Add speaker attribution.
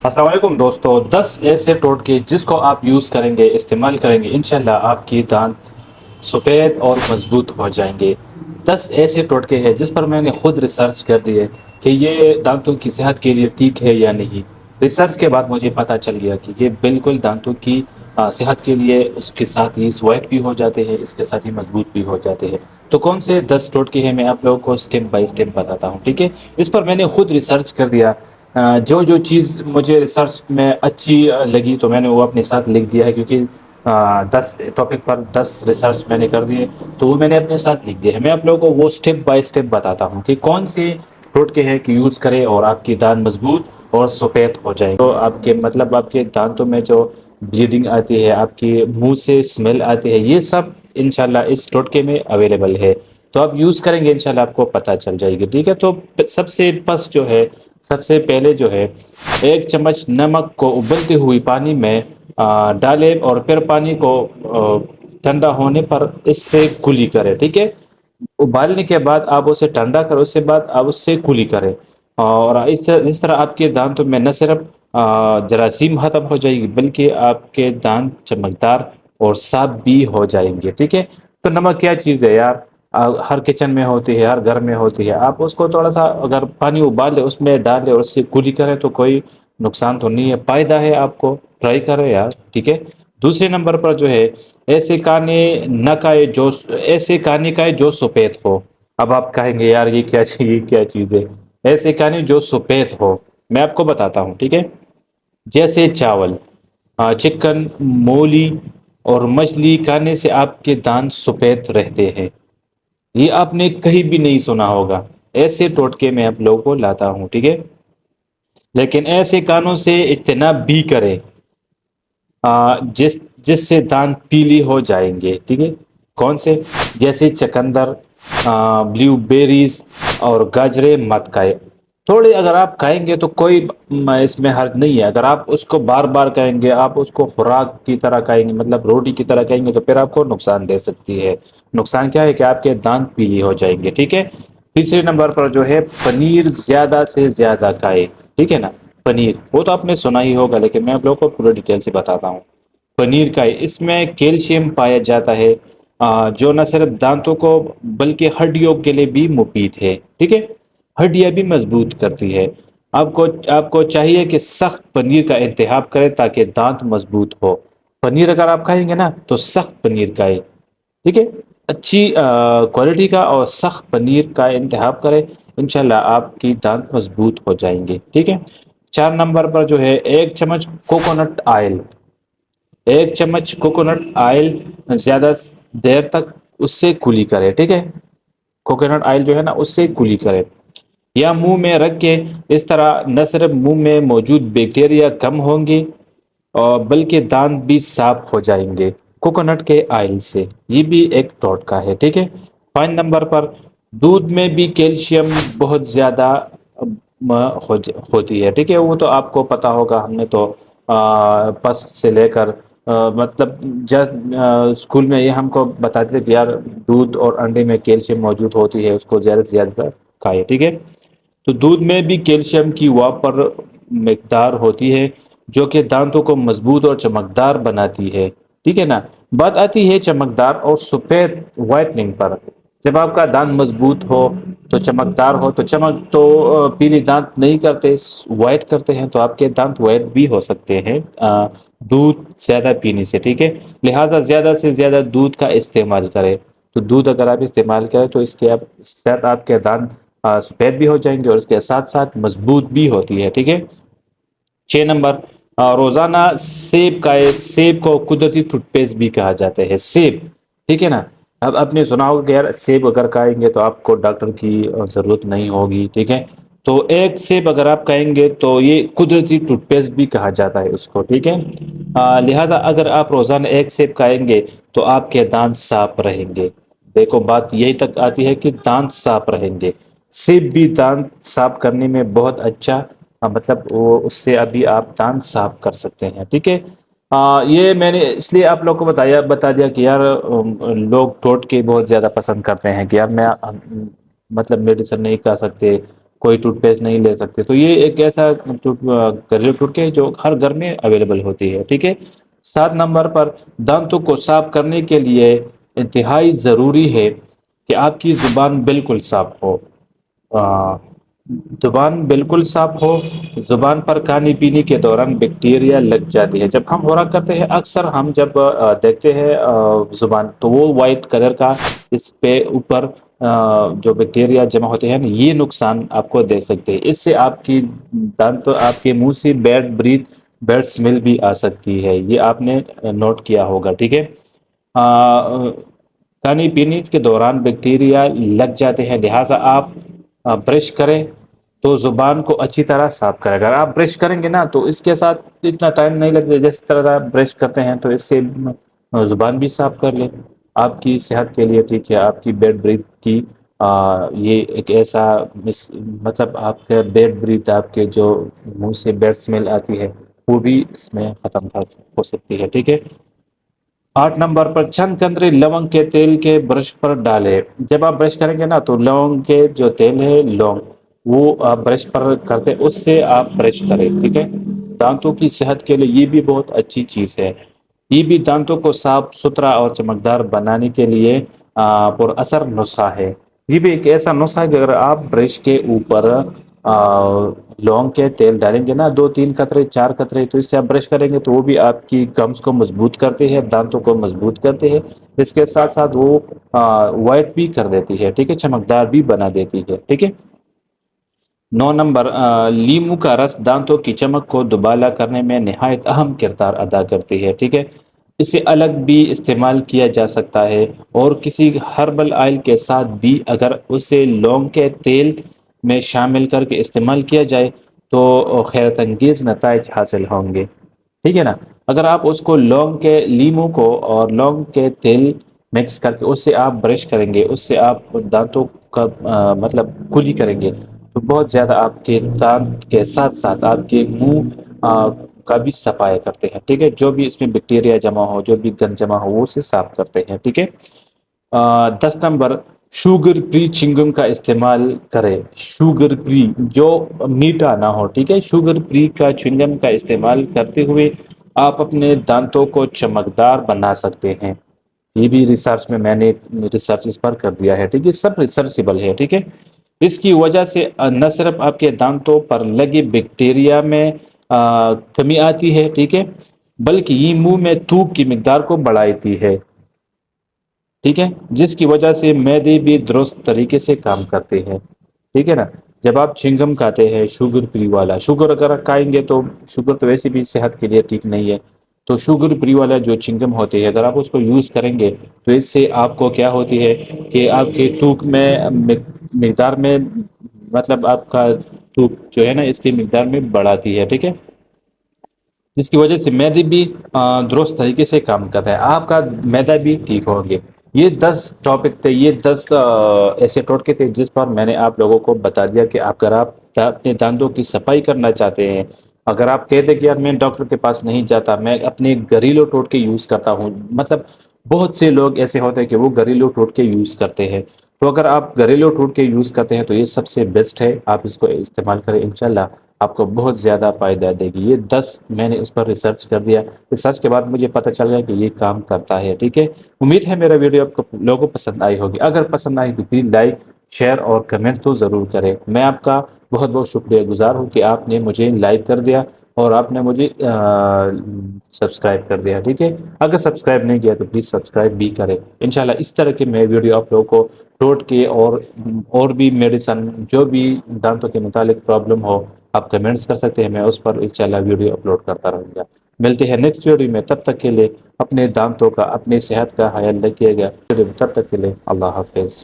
Speaker 1: السلام علیکم دوستو، 10 ایسے ٹوٹکے جس کو آپ یوز کریں گے، استعمال کریں گے، انشاءاللہ آپ کی دانت سفید اور مضبوط ہو جائیں گے۔ 10 ایسے ٹوٹکے ہیں جس پر میں نے خود ریسرچ کر دی ہے کہ یہ دانتوں کی صحت کے لیے ٹھیک ہے یا نہیں۔ ریسرچ کے بعد مجھے پتا چل گیا کہ یہ بالکل دانتوں کی صحت کے لیے، اس کے ساتھ ہی وائٹ بھی ہو جاتے ہیں، اس کے ساتھ ہی مضبوط بھی ہو جاتے ہیں۔ تو کون سے 10 ٹوٹکے ہیں میں آپ لوگوں کو سٹیپ بائی سٹیپ بتاتا ہوں، ٹھیک ہے؟ اس پر میں نے خود ریسرچ کر دیا۔ جو جو چیز مجھے ریسرچ میں اچھی لگی تو میں نے وہ اپنے ساتھ لکھ دیا ہے، کیونکہ 10 ٹاپک پر 10 ریسرچ میں نے کر دیے، تو وہ میں نے اپنے ساتھ لکھ دیا ہے۔ میں آپ لوگوں کو وہ سٹیپ بائی سٹیپ بتاتا ہوں کہ کون سے ٹوٹکے ہیں کہ یوز کریں اور آپ کی دانت مضبوط اور سفید ہو جائے، تو آپ کے آپ کے دانتوں میں جو بلیڈنگ آتی ہے، آپ کی منہ سے اسمیل آتی ہے، یہ سب انشاءاللہ اس ٹوٹکے میں اویلیبل ہے۔ تو آپ یوز کریں گے، انشاءاللہ آپ کو پتہ چل جائے گی، ٹھیک ہے؟ تو سب سے پہلے جو ہے، 1 چمچ نمک کو ابلتے ہوئی پانی میں ڈالیں اور پھر پانی کو ٹھنڈا ہونے پر اس سے کلی کریں، ٹھیک ہے؟ ابالنے کے بعد آپ اسے ٹھنڈا کریں، اس کے بعد آپ اس سے کلی کریں، اور اس طرح آپ کے دانتوں میں نہ صرف جراثیم ختم ہو جائے گی، بلکہ آپ کے دانت چمکدار اور صاف بھی ہو جائیں گے، ٹھیک ہے؟ تو نمک کیا چیز ہے یار، ہر کچن میں ہوتی ہے، ہر گھر میں ہوتی ہے۔ آپ اس کو تھوڑا سا اگر پانی ابال لے، اس میں ڈال لے اور اس سے کلی کرے تو کوئی نقصان تو نہیں ہے، فائدہ ہے آپ کو، ٹرائی کرے یار، ٹھیک ہے؟ دوسرے نمبر پر جو ہے، ایسے کانے نہ کھائے جو ایسے کھانے کھائے جو سفید ہو۔ اب آپ کہیں گے یار یہ کیا چیز ہے؟ ایسے کھانے جو سفید ہو، میں آپ کو بتاتا ہوں، ٹھیک ہے؟ جیسے چاول، چکن، مولی اور مچھلی کھانے سے آپ کے دانت سفید رہتے ہیں۔ یہ آپ نے کہیں بھی نہیں سنا ہوگا، ایسے ٹوٹکے میں آپ لوگوں کو لاتا ہوں، ٹھیک ہے؟ لیکن ایسے کانوں سے اجتناب بھی کریں جس سے دانت پیلی ہو جائیں گے، ٹھیک ہے؟ کون سے؟ جیسے چکندر، بلیو بیریز اور گاجرے مت کھائے۔ تھوڑے اگر آپ کھائیں گے تو کوئی اس میں حرج نہیں ہے، اگر آپ اس کو بار بار کھائیں گے، آپ اس کو خوراک کی طرح کھائیں گے، مطلب روٹی کی طرح کھائیں گے، تو پھر آپ کو نقصان دے سکتی ہے۔ نقصان کیا ہے کہ آپ کے دانت پیلی ہو جائیں گے، ٹھیک ہے؟ تیسرے نمبر پر جو ہے، پنیر زیادہ سے زیادہ کھائے، ٹھیک ہے نا؟ پنیر وہ تو آپ نے سنا ہی ہوگا، لیکن میں آپ لوگوں کو پورے ڈیٹیل سے بتاتا ہوں۔ پنیر کا اس میں کیلشیم پایا جاتا ہے، جو نہ صرف دانتوں کو بلکہ ہڈیوں کے لیے بھی مفید ہے، ٹھیک ہے؟ ہڈیاں بھی مضبوط کرتی ہے۔ آپ کو چاہیے کہ سخت پنیر کا انتخاب کریں تاکہ دانت مضبوط ہو۔ پنیر اگر آپ کھائیں گے نا تو سخت پنیر کھائیں، ٹھیک ہے؟ اچھی کوالٹی کا اور سخت پنیر کا انتخاب کریں، انشاءاللہ آپ کی دانت مضبوط ہو جائیں گے، ٹھیک ہے؟ 4 نمبر پر جو ہے، 1 چمچ کوکونٹ آئل۔ 1 چمچ کوکونٹ آئل زیادہ دیر تک اس سے کلی کرے، ٹھیک ہے؟ کوکونٹ آئل جو ہے نا، اس سے کلی کرے یا منہ میں رکھ کے، اس طرح نہ صرف منہ میں موجود بیکٹیریا کم ہوں گے اور بلکہ دانت بھی صاف ہو جائیں گے کوکونٹ کے آئل سے۔ یہ بھی ایک ٹوٹکا ہے، ٹھیک ہے؟ 5 نمبر پر، دودھ میں بھی کیلشیم بہت زیادہ ہوتی ہے، ٹھیک ہے؟ وہ تو آپ کو پتا ہوگا، ہم نے تو پس سے لے کر مطلب اسکول میں یہ ہم کو بتاتے تھے کہ یار دودھ اور انڈے میں کیلشیم موجود ہوتی ہے، اس کو زیادہ سے زیادہ کھائے، ٹھیک ہے؟ تو دودھ میں بھی کیلشیم کی واپر مقدار ہوتی ہے، جو کہ دانتوں کو مضبوط اور چمکدار بناتی ہے، ٹھیک ہے نا؟ بات آتی ہے چمکدار اور سفید وائٹننگ پر۔ جب آپ کا دانت مضبوط ہو تو چمکدار ہو، تو چمک تو پیلی دانت نہیں کرتے، وائٹ کرتے ہیں، تو آپ کے دانت وائٹ بھی ہو سکتے ہیں دودھ زیادہ پینے سے، ٹھیک ہے؟ لہٰذا زیادہ سے زیادہ دودھ کا استعمال کریں۔ تو دودھ اگر آپ استعمال کریں تو اس کے ساتھ آپ کے دانت سفید بھی ہو جائیں گے اور اس کے ساتھ ساتھ مضبوط بھی ہوتی ہے، ٹھیک ہے؟ 6 نمبر، روزانہ سیب کھائے۔ سیب کو قدرتی ٹوتھ پیسٹ بھی کہا جاتا ہے، سیب، ٹھیک ہے نا؟ اب آپ نے سنا ہوگا کہ یار سیب اگر کھائیں گے تو آپ کو ڈاکٹر کی ضرورت نہیں ہوگی، ٹھیک ہے؟ تو ایک سیب اگر آپ کھائیں گے تو یہ قدرتی ٹوتھ پیسٹ بھی کہا جاتا ہے اس کو، ٹھیک ہے؟ لہٰذا اگر آپ روزانہ ایک سیب کھائیں گے تو آپ کے دانت صاف رہیں گے۔ دیکھو بات یہی تک آتی ہے کہ دانت صاف رہیں گے۔ سیب بھی دانت صاف کرنے میں بہت اچھا، مطلب وہ اس سے ابھی آپ دانت صاف کر سکتے ہیں، ٹھیک ہے؟ یہ میں نے اس لیے آپ لوگ کو بتا دیا کہ یار لوگ ٹوٹکے بہت زیادہ پسند کرتے ہیں کہ یار میں مطلب میڈیسن نہیں کھا سکتے، کوئی ٹوتھ پیسٹ نہیں لے سکتے. تو یہ ایک ایسا گھریلو ٹوٹکے ہے جو ہر گھر میں اویلیبل ہوتی ہے. ٹھیک ہے. 7 نمبر پر دانتوں کو صاف کرنے کے لیے انتہائی ضروری ہے کہ آپ کی زبان بالکل صاف ہو. زبان بالکل صاف ہو. زبان پر کھانے پینے کے دوران بیکٹیریا لگ جاتی ہے. جب ہم غورا کرتے ہیں اکثر ہم جب دیکھتے ہیں زبان تو وہ وائٹ کلر کا اس پہ اوپر جو بیکٹیریا جمع ہوتے ہیں نا یہ نقصان آپ کو دے سکتے ہیں. اس سے آپ کی دانت آپ کے منہ سے بیڈ اسمیل بھی آ سکتی ہے. یہ آپ نے نوٹ کیا ہوگا. ٹھیک ہے. کھانے پینے کے دوران بیکٹیریا لگ جاتے ہیں لہٰذا آپ برش کریں تو زبان کو اچھی طرح صاف کرے. اگر آپ برش کریں گے نا تو اس کے ساتھ اتنا ٹائم نہیں لگتا جس طرح آپ برش کرتے ہیں تو اس سے زبان بھی صاف کر لیں. آپ کی صحت کے لیے ٹھیک ہے. آپ کی بیڈ بریتھ کی یہ ایک ایسا مطلب آپ کے بیڈ بریتھ آپ کے جو منہ سے بیڈ اسمیل آتی ہے وہ بھی اس میں ختم ہو سکتی ہے. ٹھیک ہے. 8 نمبر پر چند قطرے لونگ کے تیل کے برش پر ڈالے. جب آپ برش کریں گے نا تو لونگ کے جو تیل ہے لونگ وہ آپ برش پر کرتے اس سے آپ برش کریں. ٹھیک ہے. دانتوں کی صحت کے لیے یہ بھی بہت اچھی چیز ہے. یہ بھی دانتوں کو صاف ستھرا اور چمکدار بنانے کے لیے پر اثر نسخہ ہے. یہ بھی ایک ایسا نسخہ ہے کہ اگر آپ برش کے اوپر لونگ کے تیل ڈالیں گے نا 2 3 قطرے 4 قطرے تو اس سے آپ برش کریں گے تو وہ بھی آپ کی گمز کو مضبوط کرتے ہیں دانتوں کو مضبوط کرتے ہیں. اس کے ساتھ ساتھ وہ وائٹ بھی کر دیتی ہے. ٹھیک ہے. چمکدار بھی بنا دیتی ہے. ٹھیک ہے. 9 نمبر لیمو کا رس دانتوں کی چمک کو دوبالا کرنے میں نہایت اہم کردار ادا کرتی ہے. ٹھیک ہے. اسے الگ بھی استعمال کیا جا سکتا ہے اور کسی ہربل آئل کے ساتھ بھی اگر اسے لونگ کے تیل میں شامل کر کے استعمال کیا جائے تو حیرت انگیز نتائج حاصل ہوں گے. ٹھیک ہے نا. اگر آپ اس کو لونگ کے لیمو کو اور لونگ کے تیل مکس کر کے اس سے آپ برش کریں گے اس سے آپ دانتوں کا مطلب کلی کریں گے تو بہت زیادہ آپ کے دانت کے ساتھ ساتھ آپ کے منہ کا بھی صفائی کرتے ہیں. ٹھیک ہے. جو بھی اس میں بیکٹیریا جمع ہو جو بھی گند جمع ہو وہ اسے صاف کرتے ہیں. ٹھیک ہے. 10 نمبر شوگر فری چنگم کا استعمال کرے. شوگر فری جو میٹھا نہ ہو. ٹھیک ہے. شوگر فری کا چنگم کا استعمال کرتے ہوئے آپ اپنے دانتوں کو چمکدار بنا سکتے ہیں. یہ بھی ریسرچ میں نے ریسرچ اس پر کر دیا ہے. ٹھیک ہے. سب ریسرچیبل ہے. ٹھیک ہے. اس کی وجہ سے نہ صرف آپ کے دانتوں پر لگے بیکٹیریا میں کمی آتی ہے. ٹھیک ہے. بلکہ یہ منہ میں تھوک کی مقدار کو بڑھاتی ہے. ٹھیک ہے. جس کی وجہ سے معدے بھی درست طریقے سے کام کرتے ہیں. ٹھیک ہے نا. جب آپ چنگم کھاتے ہیں شوگر فری والا شوگر اگر آپ کھائیں گے تو شوگر تو ویسے بھی صحت کے لیے ٹھیک نہیں ہے. تو شوگر فری والا جو چنگم ہوتے ہے اگر آپ اس کو یوز کریں گے تو اس سے آپ کو کیا ہوتی ہے کہ آپ کے تھوک میں مقدار میں مطلب آپ کا تھوک جو ہے نا اس کی مقدار میں بڑھاتی ہے. ٹھیک ہے. جس کی وجہ سے معدے بھی درست طریقے سے کام کرتا ہے. آپ کا معدہ بھی ٹھیک ہوں گے. یہ 10 ٹاپک تھے. یہ 10 ایسے ٹوٹکے تھے جس پر میں نے آپ لوگوں کو بتا دیا کہ اگر آپ اپنے دانتوں کی صفائی کرنا چاہتے ہیں اگر آپ کہتے کہ یار میں ڈاکٹر کے پاس نہیں جاتا میں اپنے گھریلو ٹوٹکے یوز کرتا ہوں مطلب بہت سے لوگ ایسے ہوتے ہیں کہ وہ گھریلو ٹوٹکے یوز کرتے ہیں. تو اگر آپ گھریلو ٹوٹکے یوز کرتے ہیں تو یہ سب سے بیسٹ ہے. آپ اس کو استعمال کریں انشاءاللہ آپ کو بہت زیادہ فائدہ دے گی. یہ 10 میں نے اس پر ریسرچ کر دیا. ریسرچ کے بعد مجھے پتہ چل گیا کہ یہ کام کرتا ہے. ٹھیک ہے. امید ہے میرا ویڈیو آپ کو لوگوں کو پسند آئی ہوگی. اگر پسند آئی تو پلیز لائک شیئر اور کمنٹ تو ضرور کریں. میں آپ کا بہت بہت شکریہ گزار ہوں کہ آپ نے مجھے لائک کر دیا اور آپ نے مجھے سبسکرائب کر دیا. ٹھیک ہے. اگر سبسکرائب نہیں کیا تو پلیز سبسکرائب بھی کریں. انشاءاللہ اس طرح کے میں ویڈیو آپ لوگوں کو ٹوٹکے اور بھی میڈیسن جو بھی دانتوں کے متعلق پرابلم ہو آپ کمنٹس کر سکتے ہیں. میں اس پر انشاءاللہ ویڈیو اپلوڈ کرتا رہوں گا. ملتے ہیں نیکسٹ ویڈیو میں. تب تک کے لیے اپنے دانتوں کا اپنی صحت کا خیال رکھیے گا. تب تک کے لیے اللہ حافظ.